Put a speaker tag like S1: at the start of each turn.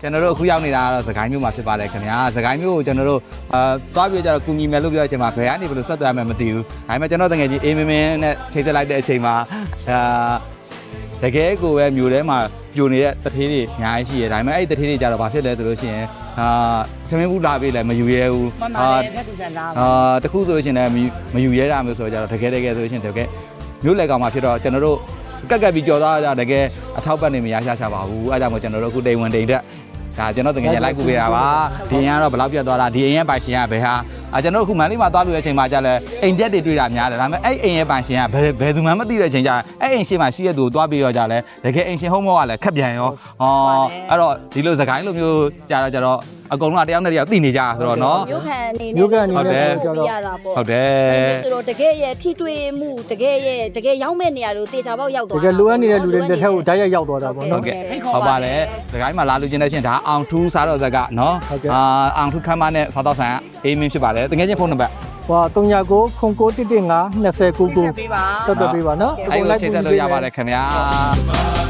S1: ကျွန်တော်တို့အခုရောက်နေတာကတော့စကိုင်းမြို့မှာဖြစ်ပါတယ်ခင်ဗျာစကိုင်းမြို့ကိုကျွန်တော်တို့သွားပြီးကြတော့ကူညီမယ်လို့ပြောချင်ပါဘယ်ကနေဘယ်လိုဆက်သွယ်ရမယ်မသိဘူးဒါပေမဲ့ကျွန်တော်တကယ်ကြီးအေးမင်းမင်းနဲ့ချိန်သက်လိုက်တဲ့အချိန်မှာတကယ်ကိုပဲမြို့ထဲမှာပြိုနေတဲ့တထေးတွေအများကြီးရှိတယ်ဒါပေမဲ့အဲ့ဒီတထေးတွေကြတော့ဘာဖြစ်လဲဆိုလို့ရှိရင်သမင်းဘူးလာပေးလည်းမယူရဲဘူးတခုဆိုလို့ရှိရင်လည်းမယူရဲတာမျိုးဆိုတော့ကြတော့တကယ်ဆိုလို့ရှိရင်တကယ်မြို့လေကောင်မှာဖြစ်တော့ကျွန်တော်တို့ကက်ကပြီးကြော်သွားကြတကယ်အထောက်ပံ့နေမရရှာပါဘူးအဲဒါကြောင့်မို့ကျွန်တော်တို့အခုတိမ်ဝင်တိမ်တက်ဒါကျွန်တော်တကယ်လိုက်ကူပေးတာပါဒီရင်ကတော့ဘယ်လောက်ပြတ်သွားတာဒီအိမ်ရဲ့ပိုင်ရှင်ကဘယ်ဟာကျွန်တော်အခုမန္တလေးမှာသွားပြီးတဲ့အချိန်မှာကျလဲအိမ်ပြက်တွေတွေ့တာများတယ်ဒါပေမဲ့အဲ့အိမ်ရဲ့ပိုင်ရှင်ကဘယ်သူမှမသိတဲ့အချိန်ကျအဲ့အိမ်ရှိမှရှိတဲ့သူကိုသွားပြီးတော့ကြလဲတကယ်အိမ်ရှင်ဟုတ်မောကလည်းခက်ပြန်ရောအဲ့တော့ဒီလိုစကိုင်းလိုမျိုးကြတော့အကုန်လုံးကတယောက်နဲ့တယောက်သိနေကြဆိုတော့နော်
S2: မျိုးခံအနေနဲ့ပြရတာပေါ့
S1: ဟုတ်တယ်
S2: ဆိုတော့တကယ်ရဲ့ထိတွေ့မှုတကယ်ရောက်မဲ့နေရာတို့တေချာပေါက်ရောက်သွား
S3: တကယ်လိုအပ်နေတဲ့လူတွေလက်ထက်ကိုဓာတ်ရိုက်ရောက်သွားတာပေါ့နော်
S1: ဟုတ်ကဲ့ဟုတ်ပါတယ်စကိုင်းမှာလာလူချင်းတဲ့ချင်းဒါအောင်ထူးစားတော့ဇက်ကနော်အောင်ထူးခမ်းမနဲ့ဖောက်တော့ဆိုင်အေးမင်းဖြစ်ပါတယ်တကယ်ချင်းဖုန်းနံပါတ်
S3: ဟော39 0911 2099တက်ပေးပါနော်
S1: အဲ့လိုချိန်သက်လို့ရပါတယ်ခင်ဗျာ